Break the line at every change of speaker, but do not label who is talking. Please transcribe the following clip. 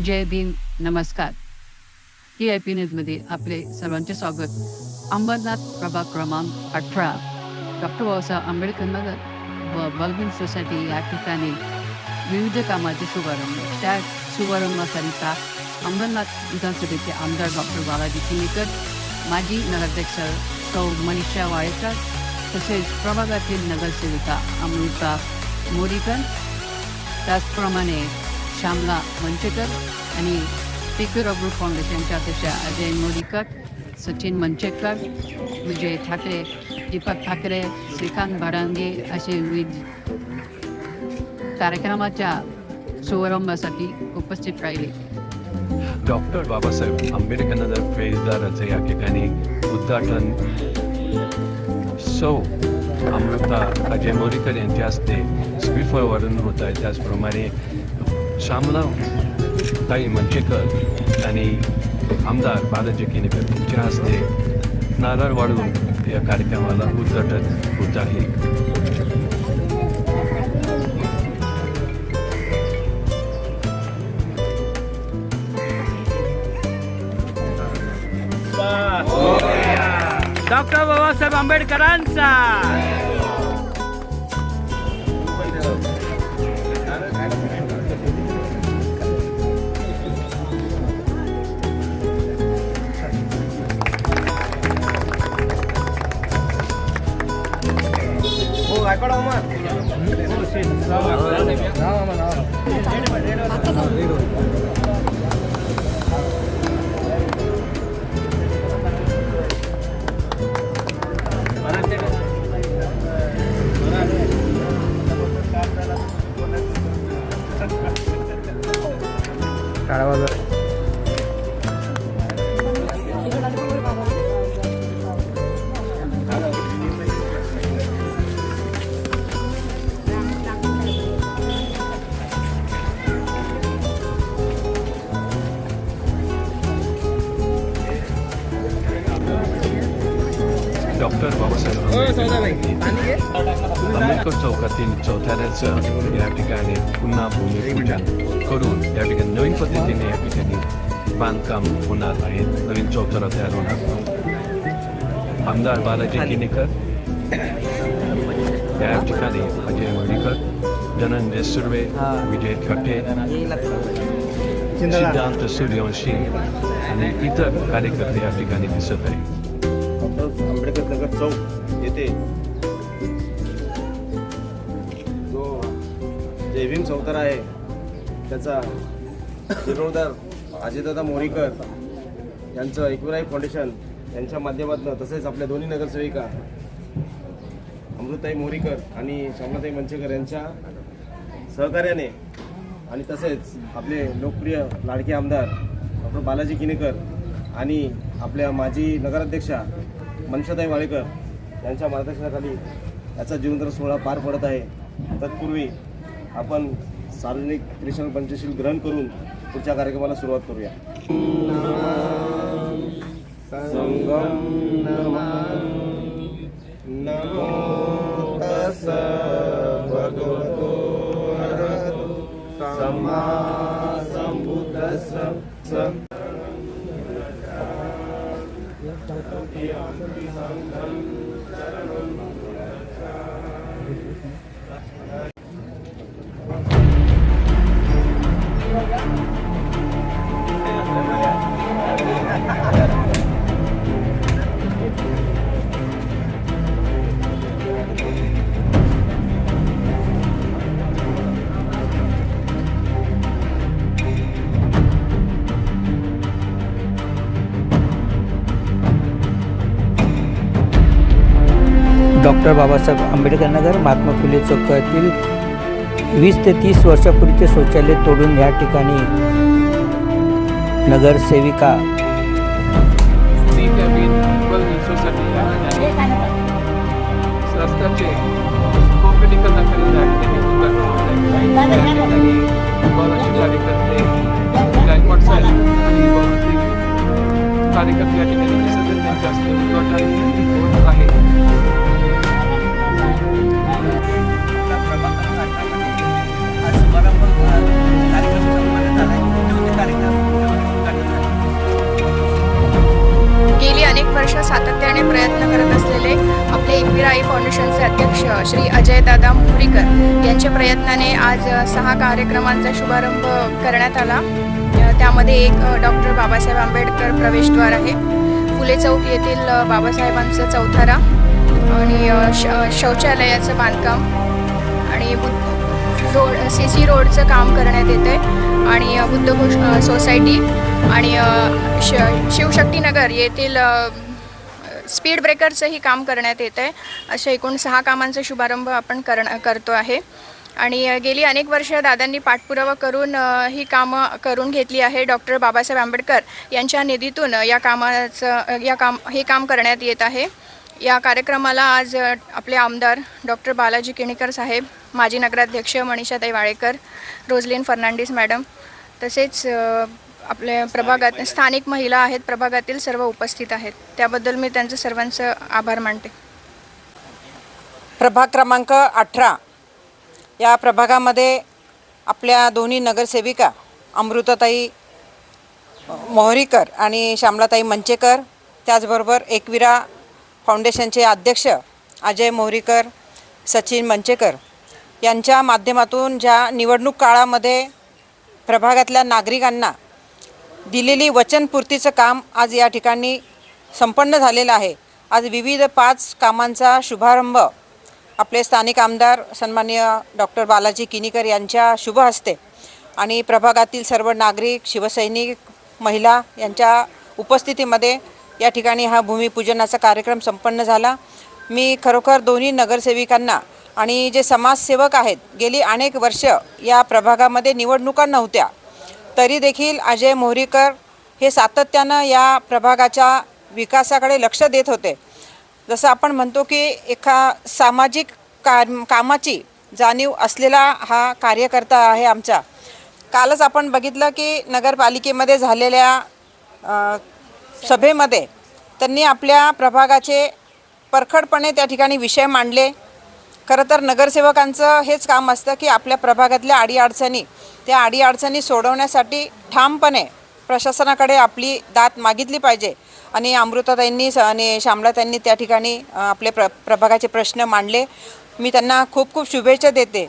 जय भीम, नमस्कार. TIP न्यूजमध्ये आपले सर्वांचे स्वागत. अंबरनाथ प्रभाग क्रमांक 18 डॉक्टर बाबासाहेब आंबेडकर नगर व बलबीन सोसायटी या ठिकाणी विविध कामाचे शुभारंभ. त्या शुभारंभाकरिता अंबरनाथ विधानसभेचे आमदार डॉक्टर बालाजी किनीकर, माजी नगराध्यक्ष सौ मनीषा वाळेकर, तसेच प्रभागातील नगरसेविका अमृता मोरीकर, त्याचप्रमाणे श्यामला मंचेकर आणि स्पीकर ऑफ ग्रुप फाउंडेशनच्या अध्यक्ष अजय मोरीकर, सचिन मंचेकर, विजय ठाकरे, दीपक ठाकरे, श्रीकांत भाडांगे असे विविध कार्यक्रमाच्या शुभारंभासाठी उपस्थित राहिले.
डॉक्टर बाबासाहेब आंबेडकर नगर फेजदाराचे या ठिकाणी उद्घाटन सौ अमृता अजय मोरीकर यांच्या हस्ते स्पीकरवरून होत आहे. त्याचप्रमाणे श्यामला ताई मंचेकर आणि आमदार बालाजी किनीकर यांच्या हस्ते नारळ वाढवून या कार्यक्रमाला उद्घाटन होत आहे.
डॉक्टर बाबासाहेब आंबेडकरांचा
डॉक्टर बाबासाहेब आंबेडकर चौकातील चौथऱ्याचं या ठिकाणी पुन्हा भूमिपूजन करून या ठिकाणी नवीन पद्धतीने या ठिकाणी बांधकाम होणार आहे. नवीन चौथरा तयार होणार. आमदार बालाजी किनीकर या ठिकाणी अजय मोरीकर, धनंजय सुर्वे, विजय ठाकरे, सिद्धांत सूर्यवंशी आणि इतर कार्यकर्ते या ठिकाणी दिसत आहे.
आंबेडकर नगर चौक येथे जो जय भीम चौथरा आहे त्याचा जीर्णोद्धार अजयदादा मोरीकर यांचं एकविराई फाउंडेशन यांच्या माध्यमातून, तसेच आपल्या दोन्ही नगरसेविका अमृताई मोरीकर आणि श्यामलाताई मंचेकर यांच्या सहकार्याने आणि तसेच आपले लोकप्रिय लाडके आमदार डॉक्टर बालाजी किनीकर आणि आपल्या माजी नगराध्यक्षा मनीषाताई वाळेकर यांच्या मार्गदर्शनाखाली याचा जीवनोद्धार सोहळा पार पडत आहे. तत्पूर्वी आपण सार्वजनिक त्रिशरण पंचशील ग्रहण करून पुढच्या कार्यक्रमाला सुरुवात करूया. संगम नमो तस्सै भगवतो अरहतो सम्मा संबुद्धस्स.
डॉक्टर बाबासाहेब आंबेडकर नगर महात्मा फुले चौकातील 20 ते 30 वर्षापूर्वीचे शौचालय तोडून या ठिकाणी नगरसेविका
कार्यकर्ते या ठिकाणी दिसत आहे.
कार्यक्रम संपन्न झाला.
विकासाचा सातत्याने प्रयत्न करत असलेले आपले एकवीर आई फाउंडेशनचे अध्यक्ष श्री अजयदादा मोहरीकर यांच्या प्रयत्नाने आज 6 कार्यक्रमांचा शुभारंभ करण्यात आला। त्यामध्ये एक डॉक्टर बाबासाहेब आंबेडकर प्रवेशद्वार आहे, फुले चौक येथील बाबासाहेबांचं चौथरा आणि शौचालयाचं बांधकाम आणि CC रोडचं काम करण्यात येते आणि बुद्धघोष सोसायटी आणि शिवशक्तीनगर येथील स्पीड ब्रेकरचंही काम करण्यात येतं आहे। अशा एकूण 6 कामांचा शुभारंभ आपण करतो आहे आणि गेली अनेक वर्ष दादांनी पाठपुरावा करून ही कामं करून घेतली आहे। डॉक्टर बाबासाहेब आंबेडकर यांच्या निधीतून हे काम करण्यात येत आहे। या कार्यक्रमाला आज आपले आमदार डॉक्टर बालाजी किणीकर साहेब, माजी नगराध्यक्ष मनीषाताई वाळेकर, रोजलिन फर्नांडिस मॅडम तसेच आपले प्रभागात स्थानिक महिला आहेत, प्रभागातील सर्व उपस्थित आहेत। त्याबद्दल मी त्यांचं सर्वांचं आभार मानते।
प्रभाग क्रमांक 18 या प्रभागामध्ये आपल्या दोन्ही नगरसेविका अमृताताई मोहरीकर आणि श्यामलाताई मंचेकर, त्याचबरोबर एकविरा फाउंडेशनचे अध्यक्ष अजय मोहरीकर, सचिन मंचेकर यांच्या माध्यमातून ज्या निवडणूक काळामध्ये प्रभागातल्या नागरिकांना दिलेली वचनपूर्तीचं काम आज या ठिकाणी संपन्न झालेलं आहे। आज विविध 5 कामांचा शुभारंभ आपले स्थानिक आमदार सन्माननीय डॉक्टर बालाजी किणीकर यांच्या शुभ हस्ते आणि प्रभागातील सर्व नागरिक, शिवसैनिक, महिला यांच्या उपस्थितीमध्ये या ठिकाणी हा भूमिपूजनाचा कार्यक्रम संपन्न झाला। मी खरोखर दोन्ही नगरसेविकांना आणि जे समाजसेवक आहेत, गेली अनेक वर्ष या प्रभागामध्ये निवडणुका नव्हत्या तरी देखील अजय मोहरीकर हे सातत्यानं या प्रभागाच्या विकासाकडे लक्ष देत होते। जसं आपण म्हणतो की एका सामाजिक कामाची जाणीव असलेला हा कार्यकर्ता आहे आमचा। कालच आपण बघितलं की नगरपालिकेमध्ये झालेल्या सभेमध्ये त्यांनी आपल्या प्रभागाचे परखडपणे त्या ठिकाणी विषय मांडले। खरं तर नगरसेवकांचं हेच काम असतं की आपल्या प्रभागातल्या त्या अडीअडचणी सोडवण्यासाठी ठामपणे प्रशासनाकडे आपली दाद मागितली पाहिजे आणि अमृताताईंनी आणि श्यामलाताईंनी त्या ठिकाणी आपले प्रभागाचे प्रश्न मांडले। मी त्यांना खूप खूप शुभेच्छा देते।